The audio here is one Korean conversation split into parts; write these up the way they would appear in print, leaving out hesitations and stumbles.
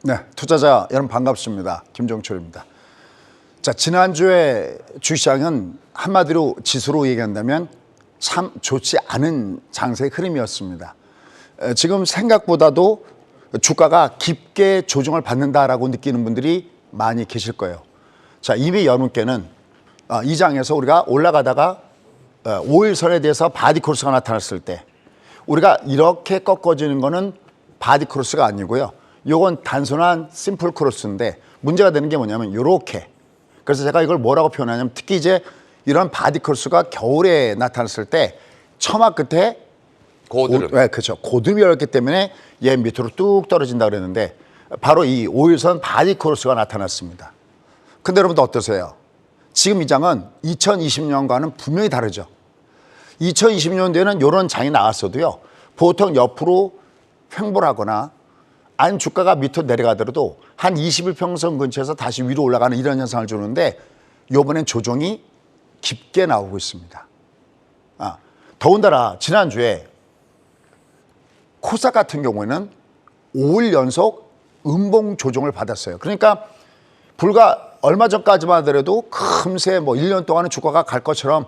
네, 투자자 여러분 반갑습니다. 김종철입니다. 자, 지난주에 주시장은 한마디로 지수로 얘기한다면 참 좋지 않은 장세의 흐름이었습니다. 지금 생각보다도 주가가 깊게 조정을 받는다라고 느끼는 분들이 많이 계실 거예요. 자, 이미 여러분께는 이 장에서 우리가 올라가다가 5일선에 대해서 바디크로스가 나타났을 때 우리가 이렇게 꺾어지는 거는 바디크로스가 아니고요. 요건 단순한 심플 크로스인데 문제가 되는 게 뭐냐면 요렇게. 그래서 제가 이걸 뭐라고 표현하냐면 특히 이제 이런 바디크로스가 겨울에 나타났을 때 처마 끝에 고드름. 네, 그렇죠. 고드름이 열렸기 때문에 얘 밑으로 뚝 떨어진다 그랬는데 바로 이 5일선 바디크로스가 나타났습니다. 근데 여러분들 어떠세요? 지금 이 장은 2020년과는 분명히 다르죠. 2020년도에는 이런 장이 나왔어도요. 보통 옆으로 횡보하거나 안 주가가 밑으로 내려가더라도 한 20일 평선 근처에서 다시 위로 올라가는 이런 현상을 주는데 이번엔 조정이 깊게 나오고 있습니다. 더군다나 지난주에 코스닥 같은 경우에는 5일 연속 음봉 조정을 받았어요. 그러니까 불과 얼마 전까지만 하더라도 금세 뭐 1년 동안은 주가가 갈 것처럼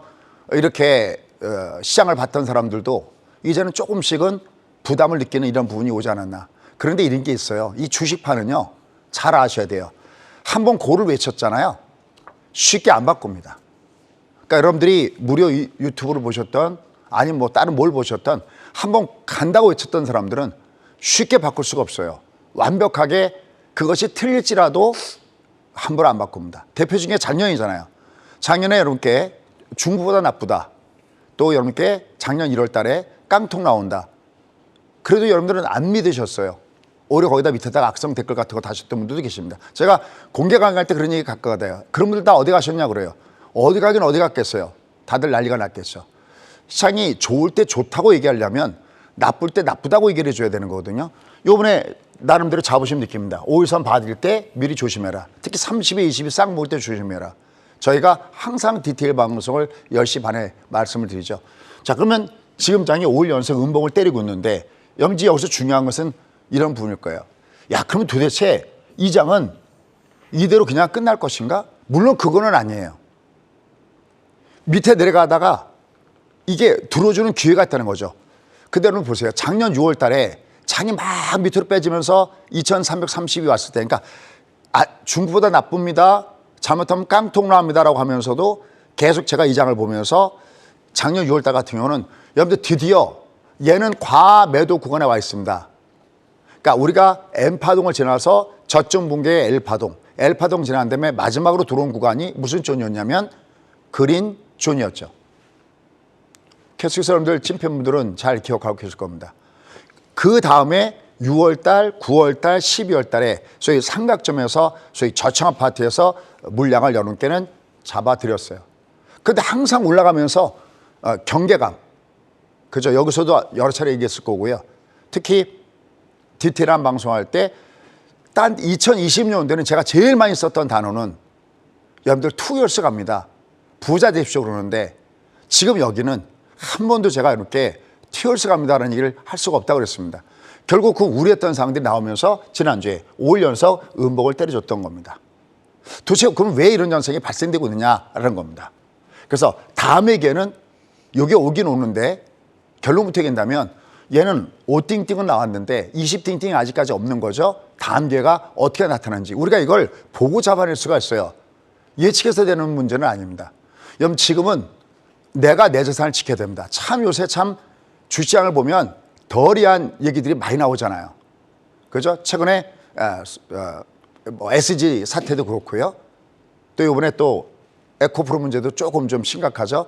이렇게 시장을 봤던 사람들도 이제는 조금씩은 부담을 느끼는 이런 부분이 오지 않았나. 그런데 이런 게 있어요. 이 주식파는요, 잘 아셔야 돼요. 한번 고를 외쳤잖아요. 쉽게 안 바꿉니다. 그러니까 여러분들이 무료 유튜브를 보셨던 아니면 뭐 다른 뭘 보셨던 한번 간다고 외쳤던 사람들은 쉽게 바꿀 수가 없어요. 완벽하게 그것이 틀릴지라도 함부로 안 바꿉니다. 대표 중에 작년이잖아요. 작년에 여러분께 중국보다 나쁘다. 또 여러분께 작년 1월 달에 깡통 나온다. 그래도 여러분들은 안 믿으셨어요. 오히려 거기다 밑에다가 악성 댓글 같은 거 다셨던 분들도 계십니다. 제가 공개 강의할 때 그런 얘기 가끔 하다요. 그런 분들 다 어디 가셨냐 그래요. 어디 가긴 어디 갔겠어요. 다들 난리가 났겠죠. 시장이 좋을 때 좋다고 얘기하려면 나쁠 때 나쁘다고 얘기를 해줘야 되는 거거든요. 요번에 나름대로 자부심 느낍니다. 5일선 받을 때 미리 조심해라. 특히 30에 20이 싹 모을 때 조심해라. 저희가 항상 디테일 방송을 10시 반에 말씀을 드리죠. 자, 그러면 지금 장이 5일 연속 음봉을 때리고 있는데 여기서 중요한 것은 이런 부분일 거예요. 야, 그러면 도대체 이 장은 이대로 그냥 끝날 것인가? 물론 그거는 아니에요. 밑에 내려가다가 이게 들어주는 기회가 있다는 거죠. 그대로 보세요. 작년 6월 달에 장이 막 밑으로 빼지면서 2330이 왔을 때, 그러니까 중국보다 나쁩니다. 잘못하면 깡통 나옵니다라고 하면서도 계속 제가 이 장을 보면서 작년 6월 달 같은 경우는 여러분들 드디어 얘는 과매도 구간에 와 있습니다. 그러니까 우리가 M파동을 지나서 저점 붕괴의 L파동, L파동 지난 다음에 마지막으로 들어온 구간이 무슨 존이었냐면 그린 존이었죠. 캐스트 여러분들, 찐팬분들은 잘 기억하고 계실 겁니다. 그 다음에 6월달, 9월달, 12월달에 소위 삼각점에서 소위 저층 아파트에서 물량을 여러분께는 잡아드렸어요. 그런데 항상 올라가면서 경계감, 그죠? 여기서도 여러 차례 얘기했을 거고요. 특히 디테일한 방송할 때 딴 2020년도에는 제가 제일 많이 썼던 단어는 여러분들 투이얼스 갑니다. 부자 되십시오 그러는데 지금 여기는 한 번도 제가 이렇게 투이얼스 갑니다라는 얘기를 할 수가 없다고 그랬습니다. 결국 그 우려했던 상황들이 나오면서 지난주에 5일 연속 음봉을 때려줬던 겁니다. 도대체 그럼 왜 이런 현상이 발생되고 있느냐라는 겁니다. 그래서 다음에 기회는 여기 오긴 오는데 결론부터 얘기한다면 얘는 5띵띵은 나왔는데 20띵띵이 아직까지 없는 거죠. 다음 기회가 어떻게 나타나는지 우리가 이걸 보고 잡아낼 수가 있어요. 예측해서 되는 문제는 아닙니다. 여러분 지금은 내가 내 재산을 지켜야 됩니다. 참 요새 참 주시장을 보면 덜이한 얘기들이 많이 나오잖아요. 그죠? 최근에 SG 사태도 그렇고요. 또 이번에 또 에코프로 문제도 조금 좀 심각하죠.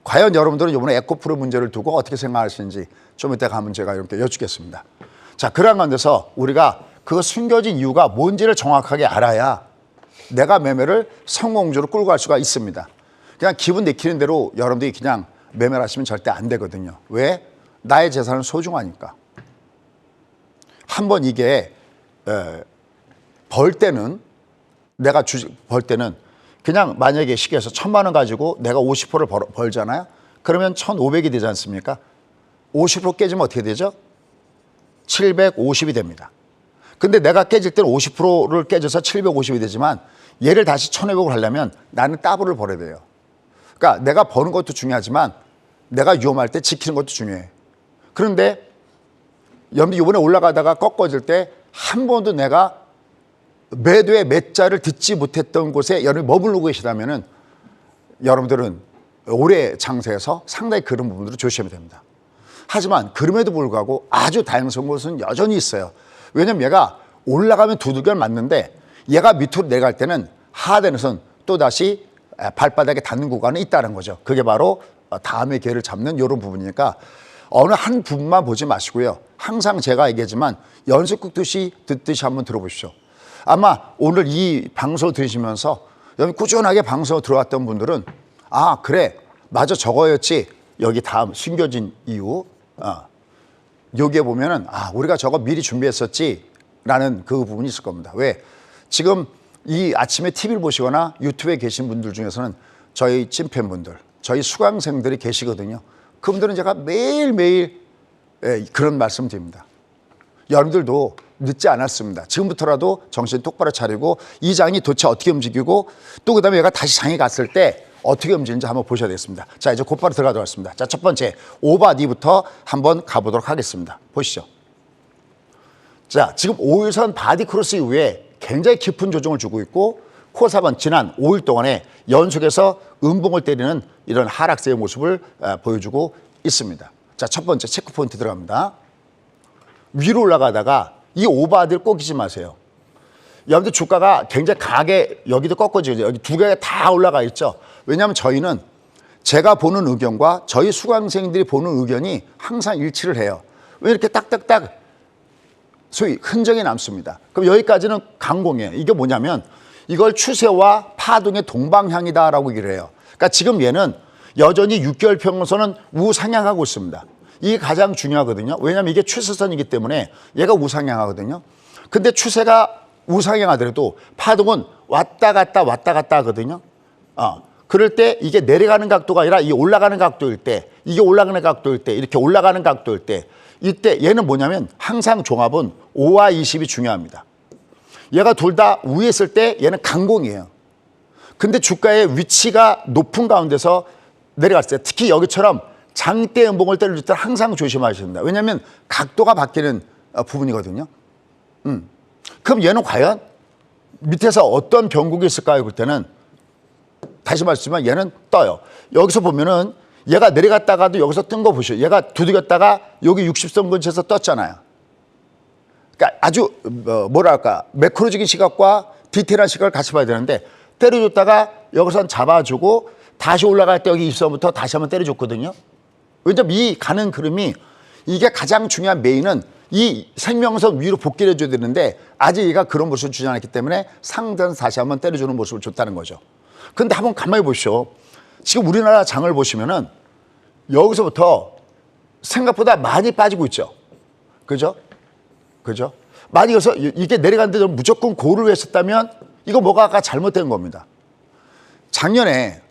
과연 여러분들은 이번에 에코프로 문제를 두고 어떻게 생각하시는지 좀 이따 가면 제가 이렇게 여쭙겠습니다. 자, 그런 가운데서 우리가 그 숨겨진 이유가 뭔지를 정확하게 알아야 내가 매매를 성공적으로 끌고 갈 수가 있습니다. 그냥 기분 내키는 대로 여러분들이 그냥 매매를 하시면 절대 안 되거든요. 왜? 나의 재산은 소중하니까. 한번 이게 벌 때는 내가 벌 때는 그냥 만약에 시계에서 1000만 원 가지고 내가 50%를 벌잖아요. 그러면 1500이 되지 않습니까? 50% 깨지면 어떻게 되죠? 750이 됩니다. 근데 내가 깨질 때는 50%를 깨져서 750이 되지만 얘를 다시 1500으로 하려면 나는 더블을 벌어야 돼요. 그러니까 내가 버는 것도 중요하지만 내가 위험할 때 지키는 것도 중요해. 그런데 여러분들 이번에 올라가다가 꺾어질 때 한 번도 내가 매도의 매자를 듣지 못했던 곳에 여러분이 머무르고 계시다면은 여러분들은 올해 장세에서 상당히 그런 부분들을 조심해야 됩니다. 하지만 그럼에도 불구하고 아주 다양스러운 곳은 여전히 있어요. 왜냐면 얘가 올라가면 두들겨 맞는데 얘가 밑으로 내려갈 때는 하단에서는 또다시 발바닥에 닿는 구간이 있다는 거죠. 그게 바로 다음의 기회를 잡는 이런 부분이니까 어느 한 부분만 보지 마시고요. 항상 제가 얘기하지만 연습극 듣듯이 한번 들어보십시오. 아마 오늘 이 방송을 들으시면서 여러분 꾸준하게 방송을 들어왔던 분들은 아 그래 맞아 저거였지. 여기 다음 숨겨진 이유 여기에 보면은 아 우리가 저거 미리 준비했었지 라는 그 부분이 있을 겁니다. 왜? 지금 이 아침에 TV를 보시거나 유튜브에 계신 분들 중에서는 저희 찐팬분들 저희 수강생들이 계시거든요. 그분들은 제가 매일매일 그런 말씀 드립니다. 여러분들도 늦지 않았습니다. 지금부터라도 정신 똑바로 차리고 이 장이 도대체 어떻게 움직이고 또 그다음에 얘가 다시 장이 갔을 때 어떻게 움직이는지 한번 보셔야 되겠습니다. 자 이제 곧바로 들어가도록 하겠습니다. 자 첫 번째 오바디부터 한번 가보도록 하겠습니다. 보시죠. 자 지금 5일선 바디 크로스 이후에 굉장히 깊은 조정을 주고 있고 코사반 지난 5일 동안에 연속해서 음봉을 때리는 이런 하락세의 모습을 보여주고 있습니다. 자 첫 번째 체크 포인트 들어갑니다. 위로 올라가다가 이 오바디를 꺾이지 마세요. 여러분들 주가가 굉장히 강하게 여기도 꺾어지죠. 여기 두 개가 다 올라가 있죠. 왜냐하면 저희는 제가 보는 의견과 저희 수강생들이 보는 의견이 항상 일치를 해요. 왜 이렇게 딱딱딱 소위 흔적이 남습니다. 그럼 여기까지는 강공이에요. 이게 뭐냐면 이걸 추세와 파동의 동방향이다라고 얘기를 해요. 그러니까 지금 얘는 여전히 6개월 평균선은 우상향하고 있습니다. 이게 가장 중요하거든요. 왜냐하면 이게 추세선이기 때문에 얘가 우상향하거든요. 근데 추세가 우상향하더라도 파동은 왔다 갔다 하거든요. 그럴 때 이게 내려가는 각도가 아니라 이 올라가는 각도일 때, 이게 올라가는 각도일 때, 이렇게 올라가는 각도일 때, 이때 얘는 뭐냐면 항상 종합은 5와 20이 중요합니다. 얘가 둘 다 위에 있을 때 얘는 강공이에요. 근데 주가의 위치가 높은 가운데서 내려갔을 때 특히 여기처럼 장대 음봉을 때릴 때 항상 조심하셔야 됩니다. 왜냐하면 각도가 바뀌는 부분이거든요. 그럼 얘는 과연 밑에서 어떤 변곡이 있을까요? 그럴 때는 다시 말씀드리면 얘는 떠요. 여기서 보면은 얘가 내려갔다가도 여기서 뜬 거 보시죠. 얘가 두들겼다가 여기 60선 근처에서 떴잖아요. 그러니까 아주 뭐랄까 매크로적인 시각과 디테일한 시각을 같이 봐야 되는데 때려줬다가 여기서 잡아주고 다시 올라갈 때 여기 20선부터 다시 한번 때려줬거든요. 왜냐면 이 가는 그림이 이게 가장 중요한 메인은 이 생명선 위로 복귀를 해줘야 되는데 아직 얘가 그런 모습을 주지 않았기 때문에 상단에서 다시 한번 때려주는 모습을 줬다는 거죠. 근데 한번 가만히 보시오. 지금 우리나라 장을 보시면은 여기서부터 생각보다 많이 빠지고 있죠. 그죠? 그죠? 많이 가서 이게 내려갔는데 무조건 고를 했었다면 이거 뭐가 아까 잘못된 겁니다. 작년에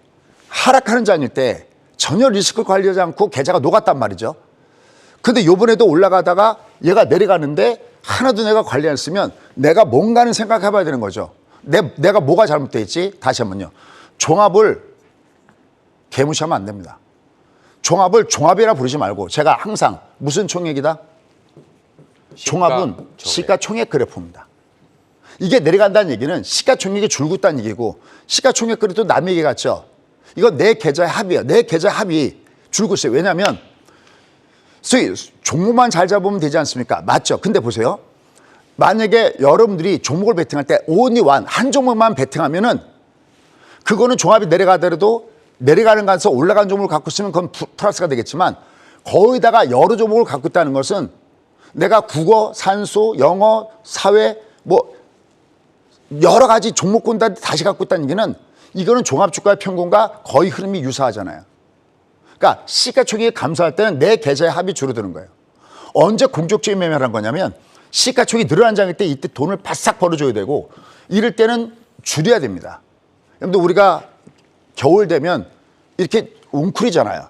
하락하는 장일 때 전혀 리스크 관리하지 않고 계좌가 녹았단 말이죠. 근데 요번에도 올라가다가 얘가 내려가는데 하나도 내가 관리 안 했으면 내가 뭔가는 생각해 봐야 되는 거죠. 내가 뭐가 잘못되어 있지? 다시 한번요. 종합을 개무시하면 안 됩니다. 종합을 종합이라 부르지 말고 제가 항상 무슨 총액이다? 종합은 시가총액 그래프입니다. 이게 내려간다는 얘기는 시가총액이 줄고 있다는 얘기고 시가총액 그래프도 남 얘기 같죠. 이건 내 계좌의 합이에요. 내 계좌의 합이 줄고 있어요. 왜냐하면 소위 종목만 잘 잡으면 되지 않습니까? 맞죠. 근데 보세요. 만약에 여러분들이 종목을 베팅할 때 only one, 한 종목만 베팅하면은 그거는 종합이 내려가더라도 내려가는 간서 올라가는 종목을 갖고 있으면 그건 플러스가 되겠지만 거의다가 여러 종목을 갖고 있다는 것은 내가 국어, 산수, 영어, 사회 뭐 여러 가지 종목군 다 다시 갖고 있다는 얘기는 이거는 종합주가의 평균과 거의 흐름이 유사하잖아요. 그러니까 시가총액이 감소할 때는 내 계좌의 합이 줄어드는 거예요. 언제 공격적인 매매를 한 거냐면 시가총액이 늘어난 장일 때 이때 돈을 바싹 벌어줘야 되고 이럴 때는 줄여야 됩니다. 근데 우리가 겨울 되면 이렇게 웅크리잖아요.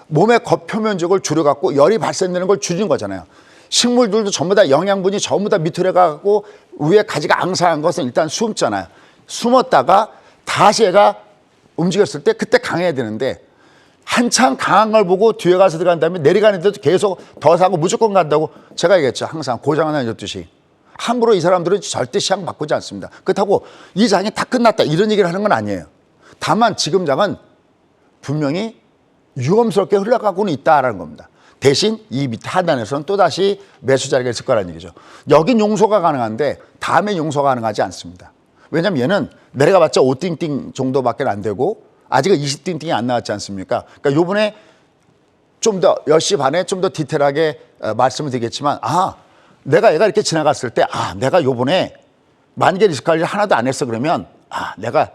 몸의 겉표면적을 줄여갖고 열이 발생되는 걸 줄이는 거잖아요. 식물들도 전부 다 영양분이 전부 다 밑으로 가고 위에 가지가 앙상한 것은 일단 숨잖아요. 숨었다가 다시 얘가 움직였을 때 그때 강해야 되는데 한참 강한 걸 보고 뒤에 가서 들어간 다음에 내려가는데도 계속 더 사고 무조건 간다고 제가 얘기했죠. 항상 고장 하나 12시. 함부로 이 사람들은 절대 시장 바꾸지 않습니다. 그렇다고 이 장이 다 끝났다 이런 얘기를 하는 건 아니에요. 다만 지금 장은 분명히 위험스럽게 흘러가고는 있다라는 겁니다. 대신 이 밑에 하단에서는 또다시 매수 자리가 있을 거라는 얘기죠. 여긴 용서가 가능한데 다음에 용서가 가능하지 않습니다. 왜냐하면 얘는 내려가봤자 5띵띵 정도밖에 안 되고 아직은 20띵띵이 안 나왔지 않습니까? 그러니까 요번에 좀 더 10시 반에 좀 더 디테일하게 말씀을 드리겠지만 내가 얘가 이렇게 지나갔을 때 내가 요번에 만개 리스크 관리를 하나도 안 했어 그러면 내가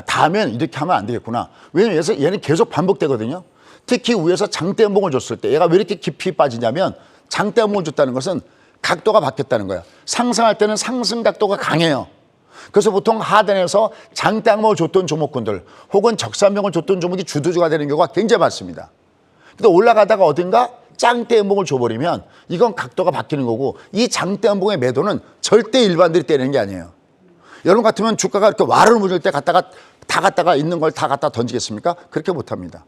다음엔 이렇게 하면 안 되겠구나. 왜냐면 얘는 계속 반복되거든요. 특히 위에서 장대음봉을 줬을 때 얘가 왜 이렇게 깊이 빠지냐면 장대음봉을 줬다는 것은 각도가 바뀌었다는 거예요. 상승할 때는 상승 각도가 강해요. 그래서 보통 하단에서 장대음봉을 줬던 종목군들 혹은 적산병을 줬던 종목이 주도주가 되는 경우가 굉장히 많습니다. 근데 올라가다가 어딘가 짱대음봉을 줘버리면 이건 각도가 바뀌는 거고 이 장대음봉의 매도는 절대 일반들이 때리는 게 아니에요. 여러분 같으면 주가가 이렇게 와르르 물릴 때 갔다가 있는 걸 다 갖다 던지겠습니까? 그렇게 못합니다.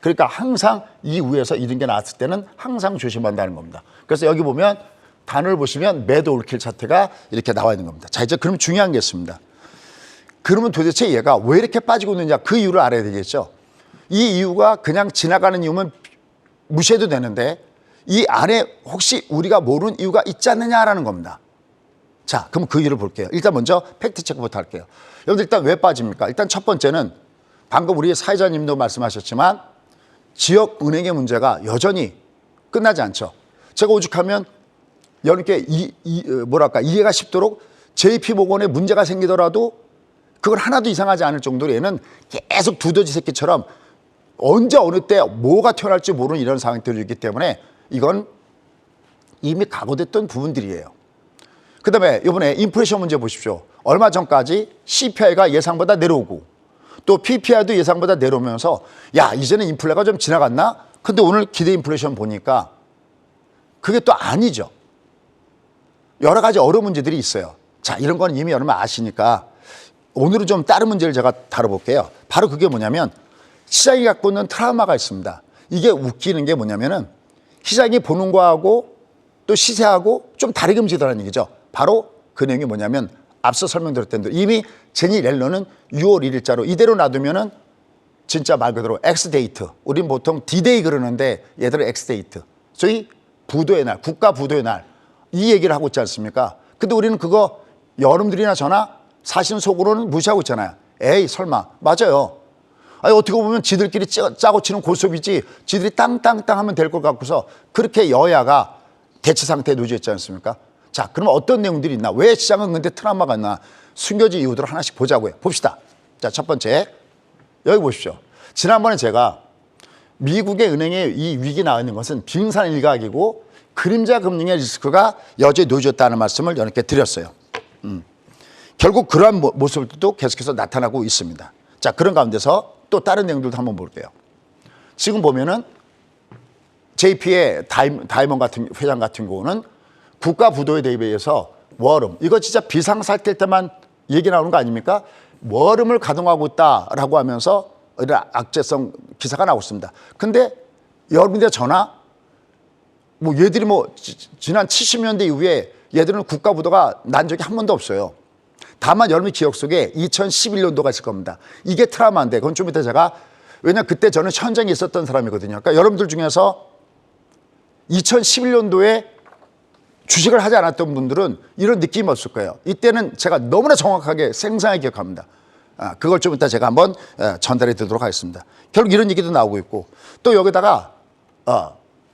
그러니까 항상 이 위에서 이런 게 나왔을 때는 항상 조심한다는 겁니다. 그래서 여기 보면 단을 보시면 매도 올킬 차트가 이렇게 나와 있는 겁니다. 자, 이제 그러면 중요한 게 있습니다. 그러면 도대체 얘가 왜 이렇게 빠지고 있느냐 그 이유를 알아야 되겠죠. 이 이유가 그냥 지나가는 이유면 무시해도 되는데 이 안에 혹시 우리가 모르는 이유가 있지 않느냐라는 겁니다. 자, 그럼 그 이유를 볼게요. 일단 먼저 팩트 체크부터 할게요. 여러분들 일단 왜 빠집니까? 일단 첫 번째는 방금 우리 사회자님도 말씀하셨지만 지역은행의 문제가 여전히 끝나지 않죠. 제가 오죽하면 여러분께 이해가 쉽도록 JP모건에 문제가 생기더라도 그걸 하나도 이상하지 않을 정도로 얘는 계속 두더지 새끼처럼 언제 어느 때 뭐가 튀어나올지 모르는 이런 상황들이 있기 때문에 이건 이미 각오됐던 부분들이에요. 그 다음에 이번에 인플레이션 문제 보십시오. 얼마 전까지 CPI가 예상보다 내려오고 또 PPI도 예상보다 내려오면서 이제는 인플레가 좀 지나갔나? 근데 오늘 기대 인플레이션 보니까 그게 또 아니죠. 여러 가지 어려운 문제들이 있어요. 자, 이런 건 이미 여러분 아시니까 오늘은 좀 다른 문제를 제가 다뤄볼게요. 바로 그게 뭐냐면 시장이 갖고 있는 트라우마가 있습니다. 이게 웃기는 게 뭐냐면은 시장이 보는 거하고 또 시세하고 좀 다르게 움직이더라는 얘기죠. 바로 그 내용이 뭐냐면 앞서 설명드렸던 대로 이미 제니 렐런은 6월 1일자로 이대로 놔두면은 진짜 말 그대로 X데이트. 우린 보통 D-Day 그러는데 얘들은 X데이트. 소위 부도의 날, 국가 부도의 날. 이 얘기를 하고 있지 않습니까? 근데 우리는 그거 여러분들이나 저나 사실은 속으로는 무시하고 있잖아요. 에이 설마. 맞아요. 아니 어떻게 보면 지들끼리 짜고 치는 고소비지 지들이 땅땅땅 하면 될 것 같고서 그렇게 여야가 대치 상태에 놓여 있지 않습니까? 자, 그럼 어떤 내용들이 있나? 왜 시장은 근데 트라우마가 있나? 숨겨진 이유들을 하나씩 보자고요. 봅시다. 자, 첫 번째 여기 보십시오. 지난번에 제가 미국의 은행에 이 위기 나와 있는 것은 빙산 일각이고 그림자 금융의 리스크가 여전히 놓여졌다는 말씀을 여러분께 드렸어요. 결국 그러한 모습들도 계속해서 나타나고 있습니다. 자, 그런 가운데서 또 다른 내용들도 한번 볼게요. 지금 보면은 JP의 다이먼 같은 회장 같은 경우는 국가 부도에 대비해서 워름, 이거 진짜 비상사태 때만 얘기 나오는 거 아닙니까? 워름을 가동하고 있다라고 하면서 이런 악재성 기사가 나오고 있습니다. 근데 여러분들 전화 얘들이 지난 70년대 이후에 얘들은 국가 부도가 난 적이 한 번도 없어요. 다만 여러분의 기억 속에 2011년도가 있을 겁니다. 이게 트라우마인데 그건 좀 이따 제가 왜냐면 그때 저는 현장에 있었던 사람이거든요. 그러니까 여러분들 중에서 2011년도에 주식을 하지 않았던 분들은 이런 느낌이 없을 거예요. 이때는 제가 너무나 정확하게 생생하게 기억합니다. 그걸 좀 이따 제가 한번 전달해 드리도록 하겠습니다. 결국 이런 얘기도 나오고 있고 또 여기다가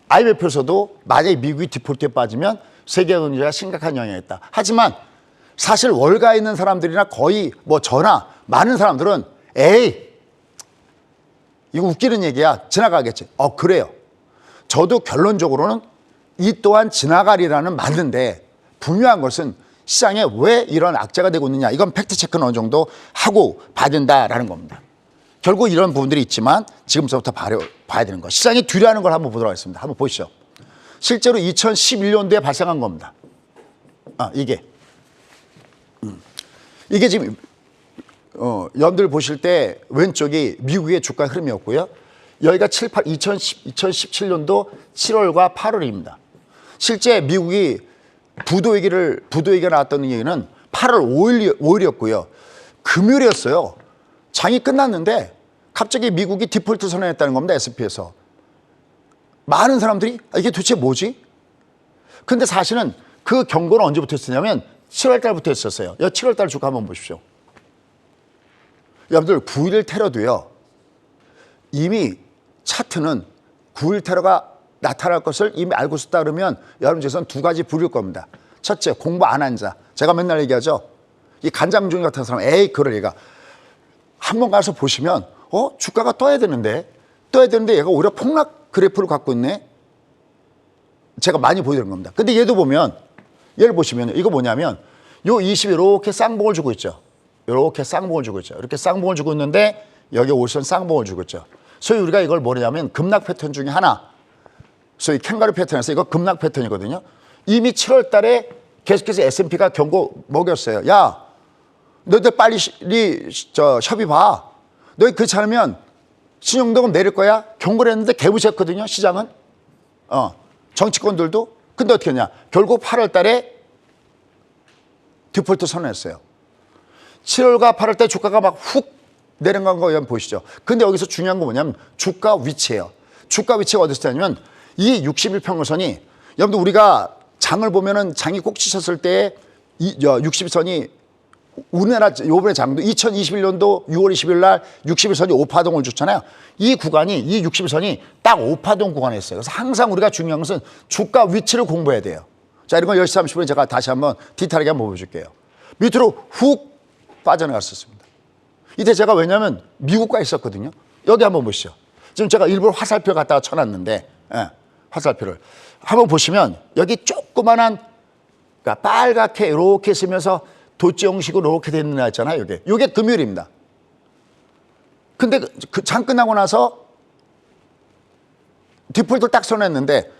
IMF에서도 만약에 미국이 디폴트에 빠지면 세계 경제가 심각한 영향이 있다. 하지만 사실 월가에 있는 사람들이나 거의 저나 많은 사람들은 에이 이거 웃기는 얘기야 지나가겠지. 그래요. 저도 결론적으로는 이 또한 지나가리라는 맞는데 분명한 것은 시장에 왜 이런 악재가 되고 있느냐 이건 팩트체크는 어느 정도 하고 봐야 된다라는 겁니다. 결국 이런 부분들이 있지만 지금부터 봐야 되는 거 시장이 두려워하는 걸 한번 보도록 하겠습니다. 한번 보시죠. 실제로 2011년도에 발생한 겁니다. 이게 지금 여러분들 보실 때 왼쪽이 미국의 주가 흐름이었고요. 여기가 2017년도 7월과 8월입니다. 실제 미국이 부도위기가 나왔던 얘기는 8월 5일이었고요. 금요일이었어요. 장이 끝났는데 갑자기 미국이 디폴트 선언했다는 겁니다. S&P에서. 많은 사람들이 이게 도대체 뭐지? 근데 사실은 그 경고는 언제부터 했었냐면 7월 달부터 했었어요. 7월 달 주가 한번 보십시오. 여러분들 9.11 테러도요. 이미 차트는 9.11 테러가 나타날 것을 이미 알고 있었다 그러면 여러분께서는 두 가지 부릴 겁니다. 첫째, 공부 안 한 자. 제가 맨날 얘기하죠. 이 간장종이 같은 사람, 그럴 얘가. 한번 가서 보시면 주가가 떠야 되는데 얘가 오히려 폭락 그래프를 갖고 있네. 제가 많이 보여드린 겁니다. 근데 얘도 보면 얘를 보시면 이거 뭐냐면 요 20이 이렇게 쌍봉을 주고 있죠. 이렇게 쌍봉을 주고 있죠. 이렇게 쌍봉을 주고 있는데 여기 오션 쌍봉을 주고 있죠. 소위 우리가 이걸 뭐냐면 급락 패턴 중에 하나. 소위 캥거루 패턴에서 이거 급락 패턴이거든요. 이미 7월 달에 계속해서 S&P가 경고 먹였어요. 야, 너희들 빨리 협의 봐. 너희 그렇지 않으면 신용등급 내릴 거야. 경고를 했는데 개무시했거든요. 시장은. 정치권들도. 근데 어떻게 했냐. 결국 8월 달에 디폴트 선언했어요. 7월과 8월 때 주가가 막 훅 내려간 거 여러분 보시죠. 근데 여기서 중요한 건 뭐냐면 주가 위치예요. 주가 위치가 어디서 되냐면 이 61평선이 여러분들 우리가 장을 보면은 장이 꼭 치셨을 때 이 60선이 우리나라 요번에 장도 2021년도 6월 20일 날 61선이 5파동을 줬잖아요. 이 구간이 이 61선이 딱 5파동 구간이었어요. 그래서 항상 우리가 중요한 것은 주가 위치를 공부해야 돼요. 자, 이런 거 10시 30분에 제가 다시 한번 디테일하게 한번 보여줄게요. 밑으로 훅 빠져나갔었습니다. 이때 제가 왜냐하면 미국가 있었거든요. 여기 한번 보시죠. 지금 제가 일부러 화살표 갖다가 쳐놨는데 화살표를 한번 보시면 여기 조그만한 그러니까 빨갛게 이렇게 쓰면서 도치 형식으로 이렇게 돼 있는 애 있잖아요. 이게 금요일입니다. 근데 그 장 끝나고 나서 디폴트 딱 선언했는데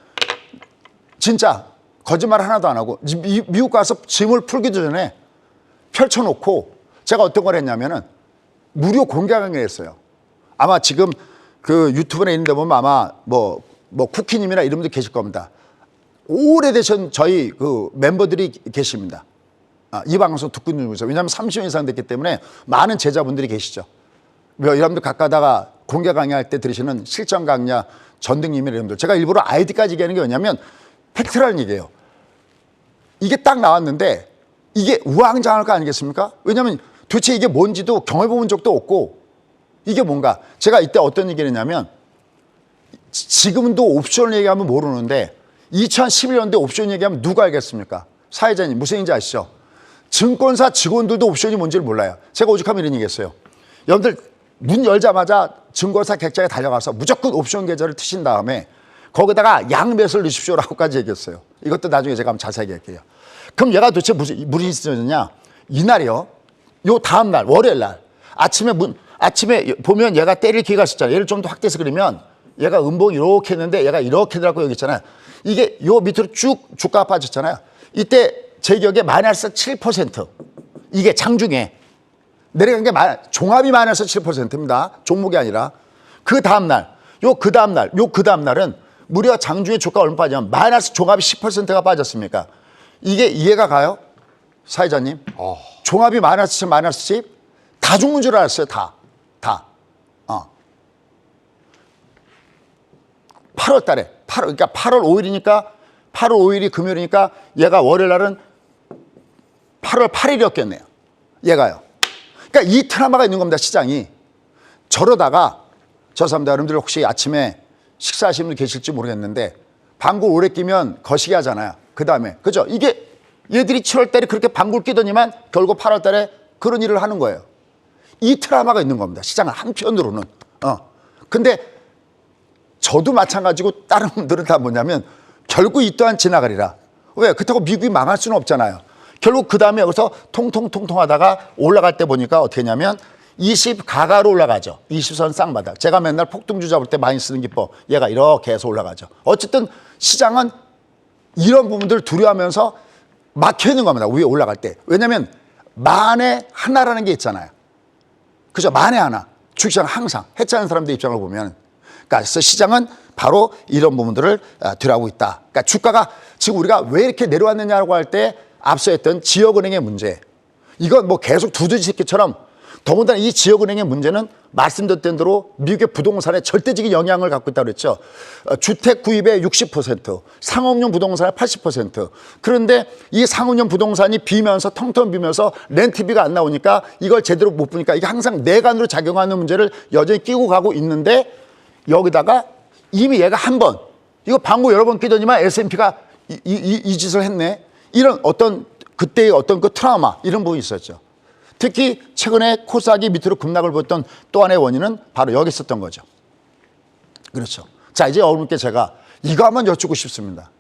진짜 거짓말 하나도 안 하고 미국 가서 짐을 풀기도 전에 펼쳐놓고 제가 어떤 걸 했냐면은 무료 공개 강의를 했어요. 아마 지금 그 유튜브에 있는데 보면 아마 뭐 쿠키님이나 이런 분들 계실 겁니다. 오래되신 저희 그 멤버들이 계십니다. 이 방송 듣고 있는 분이죠. 왜냐하면 30년 이상 됐기 때문에 많은 제자분들이 계시죠. 여러분들 가까다가 공개 강의할 때 들으시는 실전 강좌 전등님이나 이런 분들. 제가 일부러 아이디까지 얘기하는 게 뭐냐면 팩트라는 얘기예요. 이게 딱 나왔는데 이게 우왕좌왕할 거 아니겠습니까? 왜냐하면 도대체 이게 뭔지도 경험해본 적도 없고 이게 뭔가 제가 이때 어떤 얘기를 했냐면 지금도 옵션 얘기하면 모르는데 2011년도에 옵션 얘기하면 누가 알겠습니까? 사회자님 무슨 얘기인지 아시죠? 증권사 직원들도 옵션이 뭔지를 몰라요. 제가 오죽하면 이런 얘기 했어요. 여러분들 문 열자마자 증권사 객장에 달려가서 무조건 옵션 계좌를 트신 다음에 거기다가 양매수를 넣으십시오라고까지 얘기했어요. 이것도 나중에 제가 한번 자세하게 할게요. 그럼 얘가 도대체 무슨 일이냐? 이날이요. 요 다음 날 월요일 날 아침에 보면 얘가 때릴 기회가 있었잖아요. 얘를 좀 더 확대해서 그리면 얘가 음봉이 이렇게 했는데 얘가 이렇게 들어가고 여기 있잖아요. 이게 요 밑으로 쭉 주가가 빠졌잖아요. 이때 제 기억에 마이너스 7%. 이게 장중에 내려간 게 종합이 마이너스 7%입니다. 종목이 아니라. 그 다음날, 그 다음날은 무려 장중에 주가 얼마 빠지면 마이너스 종합이 10%가 빠졌습니까? 이게 이해가 가요? 사회자님? 종합이 마이너스 10, 마이너스 10? 다 죽는 줄 알았어요. 다. 8월 달에, 그러니까 8월 5일이 금요일이니까 얘가 월요일 날은 8월 8일이었겠네요. 얘가요. 그러니까 이 트라우마가 있는 겁니다. 시장이. 저러다가 저 사람들 여러분들 혹시 아침에 식사하시는 분 계실지 모르겠는데 방구 오래 끼면 거시기 하잖아요. 그 다음에 그죠? 이게 얘들이 7월 달에 그렇게 방구를 끼더니만 결국 8월 달에 그런 일을 하는 거예요. 이 트라우마가 있는 겁니다. 시장은 한편으로는. 근데 저도 마찬가지고 다른 분들은 다 뭐냐면 결국 이 또한 지나가리라. 왜? 그렇다고 미국이 망할 수는 없잖아요. 결국 그 다음에 여기서 통통 하다가 올라갈 때 보니까 어떻게 했냐면 20 가가로 올라가죠. 20선 쌍바닥. 제가 맨날 폭등주 잡을 때 많이 쓰는 기법. 얘가 이렇게 해서 올라가죠. 어쨌든 시장은 이런 부분들을 두려워하면서 막혀 있는 겁니다. 위에 올라갈 때. 왜냐하면 만에 하나라는 게 있잖아요. 그죠? 만에 하나. 주식시장 항상 해치하는 사람들 입장을 보면. 그러니까 시장은 바로 이런 부분들을 두려워하고 있다. 그러니까 주가가 지금 우리가 왜 이렇게 내려왔느냐고 할 때 앞서 했던 지역은행의 문제. 이건 뭐 계속 두더지새끼처럼 더군다나 이 지역은행의 문제는 말씀드렸던 대로 미국의 부동산에 절대적인 영향을 갖고 있다고 그랬죠. 주택 구입의 60%, 상업용 부동산의 80%. 그런데 이 상업용 부동산이 비면서 텅텅 비면서 렌트비가 안 나오니까 이걸 제대로 못 보니까 이게 항상 내관으로 작용하는 문제를 여전히 끼고 가고 있는데 여기다가 이미 얘가 한 번, 이거 방구 여러 번 끼더니만 S&P가 이 짓을 했네. 이런 어떤 그때의 어떤 그 트라우마 이런 부분이 있었죠. 특히 최근에 코스닥이 밑으로 급락을 보였던 또 하나의 원인은 바로 여기 있었던 거죠. 그렇죠. 자, 이제 여러분께 제가 이거 한번 여쭙고 싶습니다.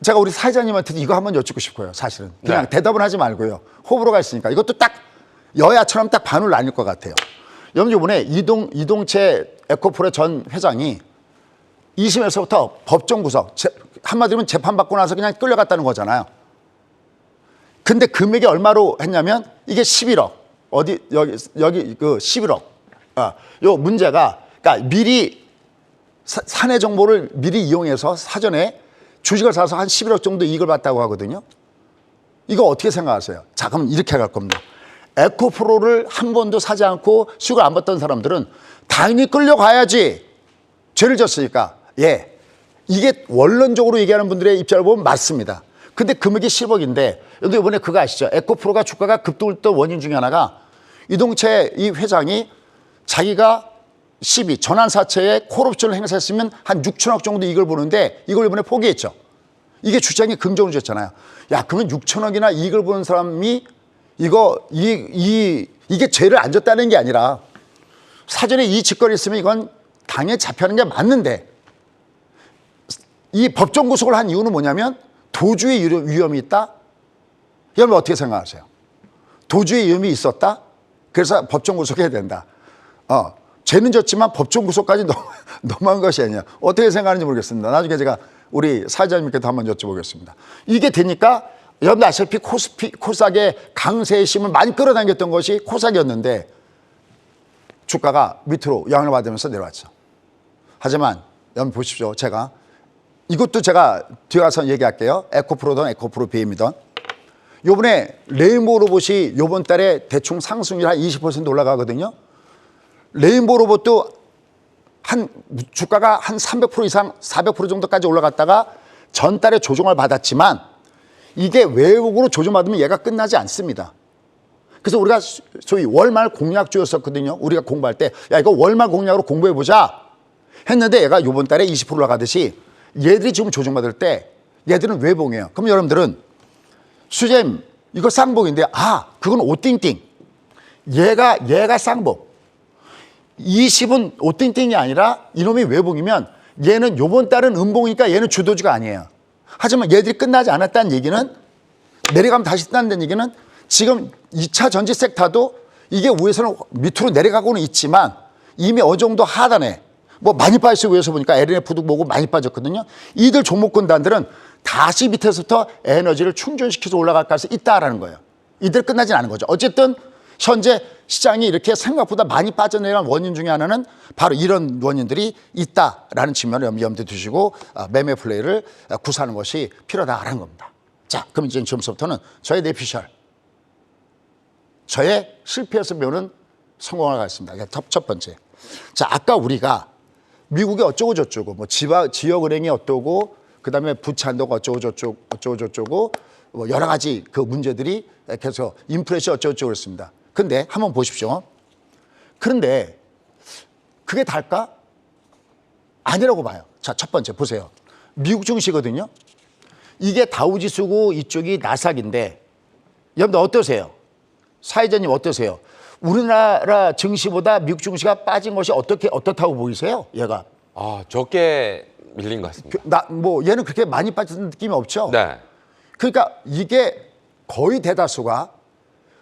제가 우리 사회자님한테도 이거 한번 여쭙고 싶고요. 사실은 그냥 네. 대답은 하지 말고요. 호불호가 있으니까 이것도 딱 여야처럼 딱 반을 나뉠 것 같아요. 여러분 이번에 이동채 에코프로 전 회장이 2심에서부터 법정 구속, 한마디로 재판받고 나서 그냥 끌려갔다는 거잖아요. 근데 금액이 얼마로 했냐면 이게 11억. 어디 여기 그 11억. 요 문제가 그러니까 미리 사내 정보를 미리 이용해서 사전에 주식을 사서 한 11억 정도 이익을 봤다고 하거든요. 이거 어떻게 생각하세요? 자, 그럼 이렇게 갈 겁니다. 에코프로를 한 번도 사지 않고 수익을 안 받던 사람들은 당연히 끌려가야지. 죄를 졌으니까. 예. 이게 원론적으로 얘기하는 분들의 입장을 보면 맞습니다. 근데 금액이 10억인데 여러분 이번에 그거 아시죠? 에코프로가 주가가 급등했던 원인 중에 하나가 이동채 이 회장이 자기가 전환사채에 콜옵션을 행사했으면 한 6천억 정도 이익을 보는데 이걸 이번에 포기했죠. 이게 주장이 긍정을 줬잖아요. 야, 그러면 6천억이나 이익을 보는 사람이 이게 죄를 안 졌다는 게 아니라 사전에 이 직거래 있으면 이건 당연히 잡혀는 게 맞는데 이 법정 구속을 한 이유는 뭐냐면 도주의 위험이 있다? 여러분 어떻게 생각하세요? 도주의 위험이 있었다? 그래서 법정 구속해야 된다. 죄는 졌지만 법정 구속까지 넘어간 것이 아니냐. 어떻게 생각하는지 모르겠습니다. 나중에 제가 우리 사회자님께도 한번 여쭤보겠습니다. 이게 되니까 여러분 아시다시피 코스닥의 강세의 힘을 많이 끌어당겼던 것이 코스닥이었는데 주가가 밑으로 영향을 받으면서 내려왔죠. 하지만 여러분 보십시오. 이것도 제가 뒤에 가서 얘기할게요. 에코프로든 에코프로 BM이든. 요번에 레인보우 로봇이 요번 달에 대충 상승률 한 20% 올라가거든요. 레인보우 로봇도 주가가 한 300% 이상 400% 정도까지 올라갔다가 전달에 조정을 받았지만 이게 외국으로 조정받으면 얘가 끝나지 않습니다. 그래서 우리가 소위 월말 공략주였었거든요. 우리가 공부할 때 야 이거 월말 공략으로 공부해보자 했는데 얘가 요번 달에 20% 올라가듯이 얘들이 지금 조정받을 때 얘들은 외봉이에요. 그럼 여러분들은 수재님 이거 쌍봉인데 그건 오띵띵 얘가 쌍봉 20은 오띵띵이 아니라 이놈이 외봉이면 얘는 요번 달은 음봉이니까 얘는 주도주가 아니에요. 하지만 얘들이 끝나지 않았다는 얘기는 내려가면 다시 뜬다는 얘기는 지금 2차 전지 섹터도 이게 위에서는 밑으로 내려가고는 있지만 이미 어느 정도 하단에 뭐 많이 빠졌어요. 위에서 보니까 LNF도 보고 많이 빠졌거든요. 이들 종목군단들은 다시 밑에서부터 에너지를 충전시켜서 올라갈 가능성이 있다라는 거예요. 이들 끝나진 않은 거죠. 어쨌든 현재 시장이 이렇게 생각보다 많이 빠져내려는 원인 중에 하나는 바로 이런 원인들이 있다라는 측면을 염두에 두시고 매매 플레이를 구사하는 것이 필요하다라는 겁니다. 자, 그럼 이제 지금부터는 저의 내피셜, 저의 실패에서 배우는 성공을 가겠습니다. 첫 번째. 자, 아까 우리가 미국이 어쩌고 저쩌고, 뭐 지역은행이 어떠고, 그 다음에 부채한도가 어쩌고 저쩌고, 뭐 여러 가지 그 문제들이 계속 인플레이션 어쩌고 저쩌고 그랬습니다. 근데 한번 보십시오. 그런데 그게 달까? 아니라고 봐요. 자, 첫 번째 보세요. 미국 증시거든요. 이게 다우지수고 이쪽이 나스닥인데 여러분들 어떠세요? 사회자님 어떠세요? 우리나라 증시보다 미국 증시가 빠진 것이 어떻다고 보이세요? 얘가 적게 밀린 것 같습니다. 얘는 그렇게 많이 빠진 느낌이 없죠? 네. 그러니까 이게 거의 대다수가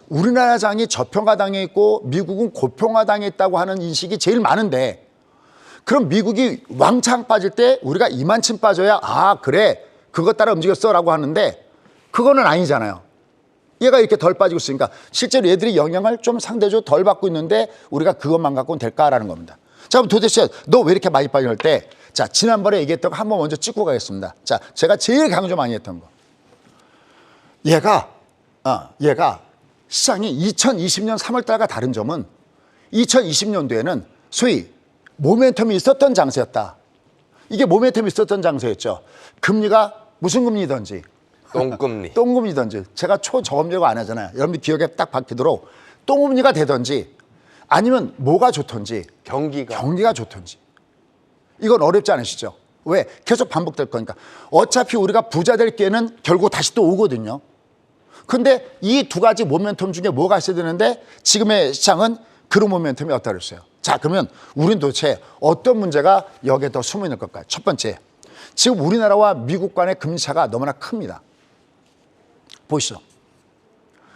우리나라 장이 저평가당해 있고 미국은 고평가당해 있다고 하는 인식이 제일 많은데 그럼 미국이 왕창 빠질 때 우리가 이만큼 빠져야 그래 그것 따라 움직였어라고 하는데 그거는 아니잖아요. 얘가 이렇게 덜 빠지고 있으니까 실제로 얘들이 영향을 좀 상대적으로 덜 받고 있는데 우리가 그것만 갖고는 될까라는 겁니다. 자, 그럼 도대체 너 왜 이렇게 많이 빠질 때, 자, 지난번에 얘기했던 거 한번 먼저 찍고 가겠습니다. 자, 제가 제일 강조 많이 했던 거. 얘가 시장이 2020년 3월달과 다른 점은 2020년도에는 소위 모멘텀이 있었던 장세였다. 이게 모멘텀이 있었던 장세였죠. 금리가 무슨 금리든지 똥금리. 똥금리든지 제가 초저금리라고 안 하잖아요. 여러분들 기억에 딱 박히도록 똥금리가 되든지 아니면 뭐가 좋든지 경기가 좋든지 이건 어렵지 않으시죠? 왜? 계속 반복될 거니까. 어차피 우리가 부자 될 기회는 결국 다시 또 오거든요. 근데 이 두 가지 모멘텀 중에 뭐가 있어야 되는데 지금의 시장은 그런 모멘텀이 없다고 그랬어요. 자, 그러면 우리는 도대체 어떤 문제가 여기에 더 숨어 있는 걸까요? 첫 번째, 지금 우리나라와 미국 간의 금리 차가 너무나 큽니다. 보시죠.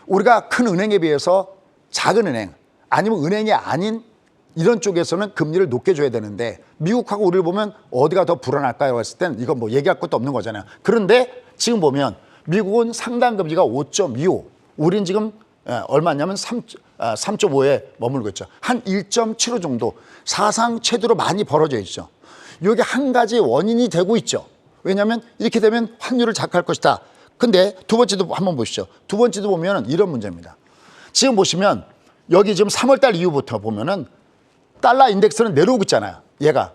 우리가 큰 은행에 비해서 작은 은행 아니면 은행이 아닌 이런 쪽에서는 금리를 높게 줘야 되는데 미국하고 우리를 보면 어디가 더 불안할까요? 했을 땐 이건 뭐 얘기할 것도 없는 거잖아요. 그런데 지금 보면 미국은 상당 금리가 5.25, 우린 지금 얼마냐면 3.5에 머물고 있죠. 한 1.75 정도 사상 최대로 많이 벌어져 있죠. 이게 한 가지 원인이 되고 있죠. 왜냐하면 이렇게 되면 환율을 작할 것이다. 근데 두 번째도 한번 보시죠. 두 번째도 보면 이런 문제입니다. 지금 보시면 여기 지금 3월달 이후부터 보면은 달러 인덱스는 내려오고 있잖아요. 얘가.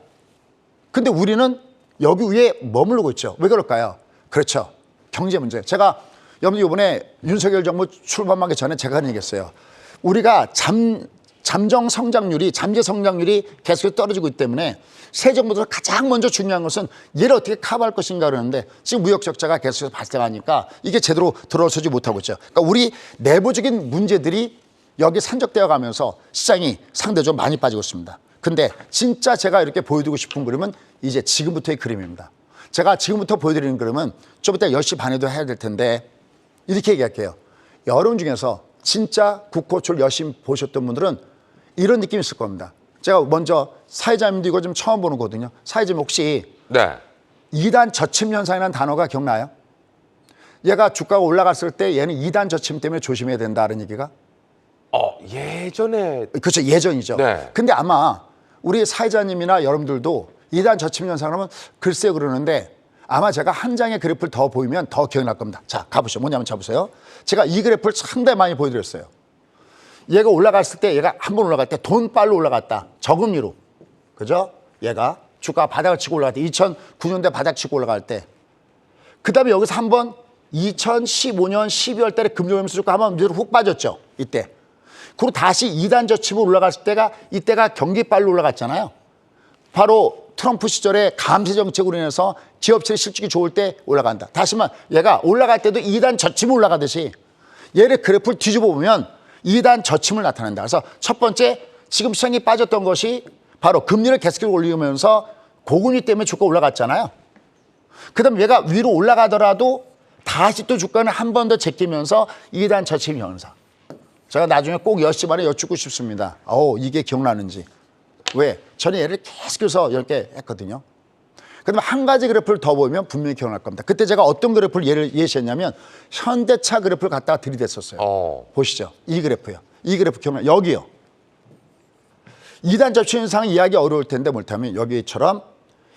근데 우리는 여기 위에 머무르고 있죠. 왜 그럴까요? 그렇죠. 경제 문제. 제가 여러분 이번에 윤석열 정부 출범하기 전에 제가 하는 얘기했어요. 우리가 잠재 성장률이 계속 떨어지고 있기 때문에 새 정부들 가장 먼저 중요한 것은 얘를 어떻게 커버할 것인가 그러는데 지금 무역 적자가 계속해서 발생하니까 이게 제대로 들어서지 못하고 있죠. 그러니까 우리 내부적인 문제들이 여기 산적되어 가면서 시장이 상대적으로 많이 빠지고 있습니다. 근데 진짜 제가 이렇게 보여드리고 싶은 그림은 이제 지금부터의 그림입니다. 제가 지금부터 보여드리는 그림은 좀 이따 10시 반에도 해야 될 텐데 이렇게 얘기할게요. 여러분 중에서 진짜 국고출 열심히 보셨던 분들은 이런 느낌이 있을 겁니다. 제가 먼저 사회자님도 이거 좀 처음 보는 거거든요. 사회자님 혹시 네. 2단 저침 현상이라는 단어가 기억나요? 얘가 주가가 올라갔을 때 얘는 2단 저침 때문에 조심해야 된다는 얘기가? 예전에. 그렇죠. 예전이죠. 네. 근데 아마 우리 사회자님이나 여러분들도 2단 저침 현상 하면 글쎄요 그러는데 아마 제가 한 장의 그래프를 더 보이면 더 기억날 겁니다. 자, 가보시죠. 뭐냐면 잡으세요. 제가 이 그래프를 상당히 많이 보여드렸어요. 얘가 올라갔을 때 얘가 한 번 올라갈 때 돈빨로 올라갔다. 저금리로. 그죠? 얘가 주가가 바닥을 치고 올라갈 때 2009년대 바닥 치고 올라갈 때 그 다음에 여기서 한번 2015년 12월 달에 금리 오면서 주가 한번 밑으로 훅 빠졌죠. 이때. 그리고 다시 2단 저침으로 올라갔을 때가 이때가 경기빨로 올라갔잖아요. 바로 트럼프 시절에 감세 정책으로 인해서 기업체의 실적이 좋을 때 올라간다. 다시만 얘가 올라갈 때도 2단 저침으로 올라가듯이 얘를 그래프를 뒤집어 보면 2단 저침을 나타낸다. 그래서 첫 번째 지금 시장이 빠졌던 것이 바로 금리를 계속해서 올리면서 고금리 때문에 주가 올라갔잖아요. 그 다음에 얘가 위로 올라가더라도 다시 또 주가는 한 번 더 제끼면서 2단 저침 현상. 제가 나중에 꼭 10시 반에 여쭙고 싶습니다. 이게 기억나는지. 왜? 저는 얘를 계속해서 10개 했거든요. 그다음에 한 가지 그래프를 더 보면 분명히 기억날 겁니다. 그때 제가 어떤 그래프를 예시했냐면 현대차 그래프를 갖다가 들이댔었어요. 보시죠. 이 그래프요. 이 그래프 기억나요? 여기요. 2단 저침 현상 이해하기 어려울 텐데 뭘하면 여기처럼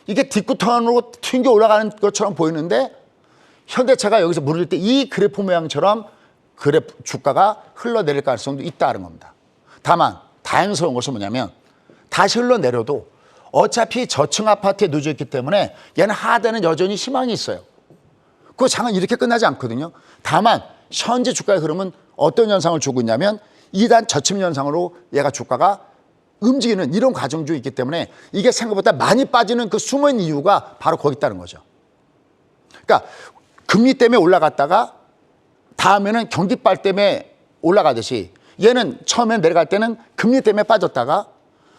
이게 뒷구턴으로 튕겨 올라가는 것처럼 보이는데 현대차가 여기서 무너질 때 이 그래프 모양처럼 그래프 주가가 흘러내릴 가능성도 있다는 겁니다. 다만 다행스러운 것은 뭐냐면 다시 흘러내려도 어차피 저층 아파트에 누져 있기 때문에 얘는 하단에는 여전히 희망이 있어요. 그 장은 이렇게 끝나지 않거든요. 다만 현재 주가의 흐름은 어떤 현상을 주고 있냐면 2단 저침 현상으로 얘가 주가가 움직이는 이런 과정 중에 있기 때문에 이게 생각보다 많이 빠지는 그 숨은 이유가 바로 거기 있다는 거죠. 그러니까 금리 때문에 올라갔다가 다음에는 경기빨 때문에 올라가듯이 얘는 처음에 내려갈 때는 금리 때문에 빠졌다가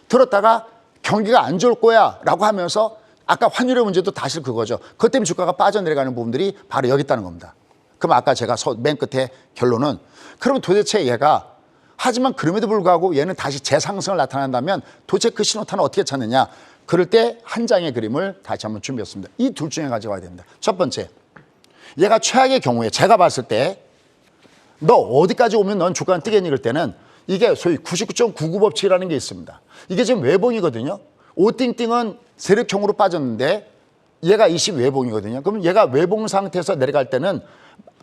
들었다가 경기가 안 좋을 거야 라고 하면서 아까 환율의 문제도 다시 그거죠. 그것 때문에 주가가 빠져내려가는 부분들이 바로 여기 있다는 겁니다. 그럼 아까 제가 맨 끝에 결론은 그러면 도대체 얘가 하지만 그럼에도 불구하고 얘는 다시 재상승을 나타난다면 도대체 그 신호탄을 어떻게 찾느냐. 그럴 때 한 장의 그림을 다시 한번 준비했습니다. 이 둘 중에 가져가야 됩니다. 첫 번째, 얘가 최악의 경우에 제가 봤을 때 너 어디까지 오면 넌 주가는 뜨겠니? 그럴 때는 이게 소위 99.99 법칙이라는 게 있습니다. 이게 지금 외봉이거든요. 오띵띵은 세력형으로 빠졌는데 얘가 20 외봉이거든요. 그럼 얘가 외봉 상태에서 내려갈 때는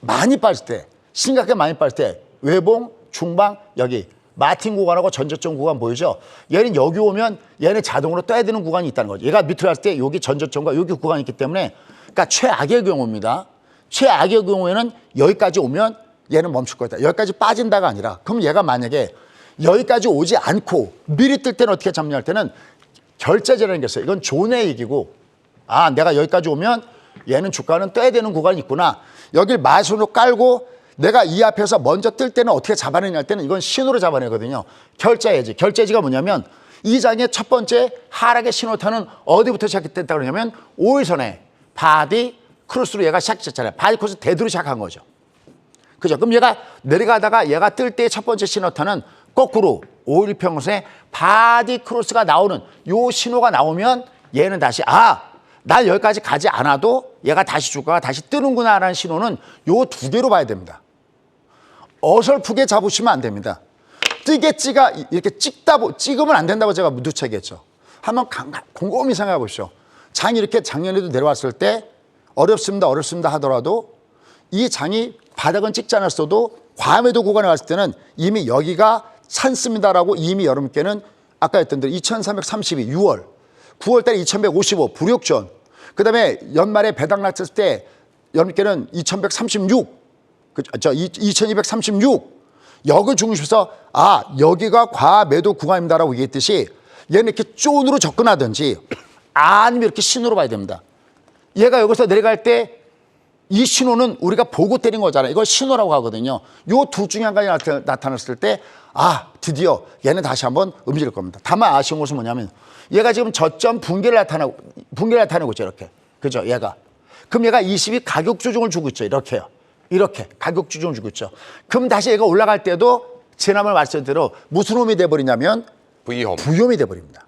많이 빠질 때, 심각하게 많이 빠질 때 외봉, 중방, 여기 마틴 구간하고 전저점 구간 보이죠? 얘는 여기 오면 얘는 자동으로 떠야 되는 구간이 있다는 거죠. 얘가 밑으로 갔을 때 여기 전저점과 여기 구간이 있기 때문에 그러니까 최악의 경우입니다. 최악의 경우에는 여기까지 오면 얘는 멈출 거다. 여기까지 빠진다가 아니라 그럼 얘가 만약에 여기까지 오지 않고 미리 뜰 때는 어떻게 잡냐할 때는 결제제라는 게 있어요. 이건 존의 얘기고 아 내가 여기까지 오면 얘는 주가는 떠야 되는 구간이 있구나. 여길 마순으로 깔고 내가 이 앞에서 먼저 뜰 때는 어떻게 잡아내냐 할 때는 이건 신호로 잡아내거든요. 결제해지. 결제해지가 뭐냐면 이 장의 첫 번째 하락의 신호탄은 어디부터 시작됐다 그러냐면 5일선에 바디 크로스로 얘가 시작했잖아요. 바디 크로스 대두로 시작한 거죠. 그죠? 그럼 얘가 내려가다가 얘가 뜰 때 첫 번째 신호탄은 거꾸로 5일 평선에 바디 크로스가 나오는 요 신호가 나오면 얘는 다시 난 여기까지 가지 않아도 얘가 다시 주가가 다시 뜨는구나라는 신호는 요 두 개로 봐야 됩니다. 어설프게 잡으시면 안 됩니다. 뜨겠지가 이렇게 찍으면 안 된다고 제가 누차 얘기했죠. 한번 곰곰이 생각해 보십시오. 장이 이렇게 작년에도 내려왔을 때 어렵습니다 하더라도 이 장이 바닥은 찍지 않았어도 과매도 구간에 왔을 때는 이미 여기가 찬습니다라고 이미 여러분께는 아까 했던 대로 2332 6월 9월 달에 2155 불욕전 그다음에 연말에 배당 났을 때 여러분께는 2136 2236 여기 중심에서 여기가 과매도 구간입니다라고 얘기했듯이 얘는 이렇게 쫀으로 접근하든지 아니면 이렇게 신호로 봐야 됩니다. 얘가 여기서 내려갈 때 이 신호는 우리가 보고 때린 거잖아요. 이걸 신호라고 하거든요. 요 둘 중에 한 가지 나타났을 때 드디어 얘는 다시 한번 움직일 겁니다. 다만 아쉬운 것은 뭐냐면 얘가 지금 저점 붕괴를 나타내고 있죠. 이렇게. 그죠? 얘가. 그럼 얘가 20이 가격 조정을 주고 있죠. 이렇게요. 이렇게 가격 조정을 주고 있죠. 그럼 다시 얘가 올라갈 때도 지난번 말씀대로 무슨 놈이 돼버리냐면 부염이 돼버립니다.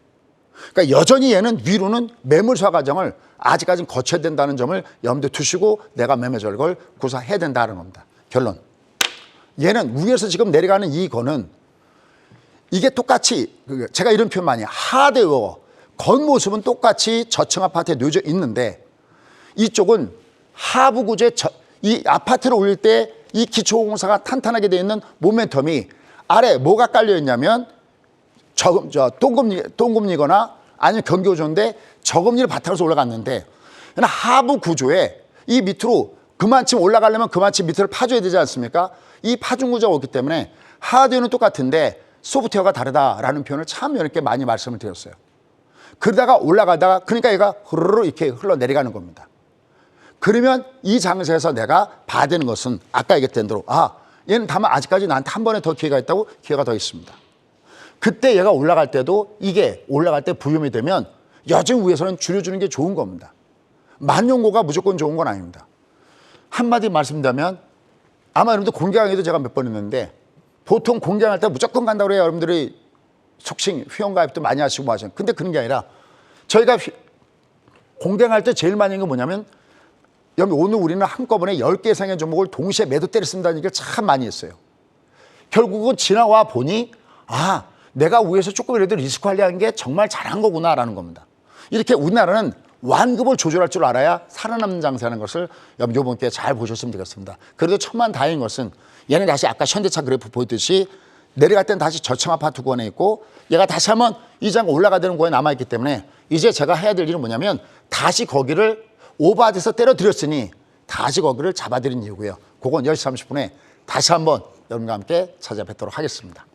그러니까 여전히 얘는 위로는 매물사 과정을 아직까지는 거쳐야 된다는 점을 염두에 두시고 내가 매매 절걸 구사해야 된다는 겁니다. 결론. 얘는 위에서 지금 내려가는 이 건은 이게 똑같이 제가 이런 표현 많이 해요. 하드웨어 겉모습은 똑같이 저층 아파트에 놓여져 있는데 이쪽은 하부 구조의 이 아파트를 올릴 때 이 기초공사가 탄탄하게 되어 있는 모멘텀이 아래 뭐가 깔려 있냐면 똥금리거나 아니면 경기호조인데 저금리를 바탕으로 해서 올라갔는데 하부 구조에 이 밑으로 그만큼 올라가려면 그만큼 밑을 파줘야 되지 않습니까? 이 파준 구조가 없기 때문에 하드웨어는 똑같은데 소프트웨어가 다르다라는 표현을 참 이렇게 많이 말씀을 드렸어요. 그러다가 올라가다가 그러니까 얘가 흐르르 이렇게 흘러내려가는 겁니다. 그러면 이 장세에서 내가 봐야 되는 것은 아까 얘기했던 대로 얘는 다만 아직까지 나한테 한 번에 더 기회가 있다고 기회가 더 있습니다. 그때 얘가 올라갈 때도 이게 올라갈 때 부염이 되면 여전히 위에서는 줄여주는 게 좋은 겁니다. 만용고가 무조건 좋은 건 아닙니다. 한마디 말씀드리면 아마 여러분들 공개 강의도 제가 몇 번 했는데 보통 공개할 때 무조건 간다고 해요. 여러분들이 속칭 회원가입도 많이 하시고 뭐 하시는. 근데 그런 게 아니라 저희가 공개할 때 제일 많이 하는 게 뭐냐면 오늘 우리는 한꺼번에 10개 이상의 종목을 동시에 매도 때려 쓴다는 얘기를 참 많이 했어요. 결국은 지나와 보니 내가 위에서 조금이라도 리스크 관리하는 게 정말 잘한 거구나라는 겁니다. 이렇게 우리나라는 완급을 조절할 줄 알아야 살아남는 장세라는 것을 이번 기회에 잘 보셨으면 되겠습니다. 그래도 천만다행인 것은 얘는 다시 아까 현대차 그래프 보였듯이 내려갈 때는 다시 저층 아파트 구간에 있고 얘가 다시 한번 이 장 올라가야 되는 구간에 남아있기 때문에 이제 제가 해야 될 일은 뭐냐면 다시 거기를 오버돼서 때려드렸으니 다시 거기를 잡아드린 이유고요. 그건 10시 30분에 다시 한번 여러분과 함께 찾아뵙도록 하겠습니다.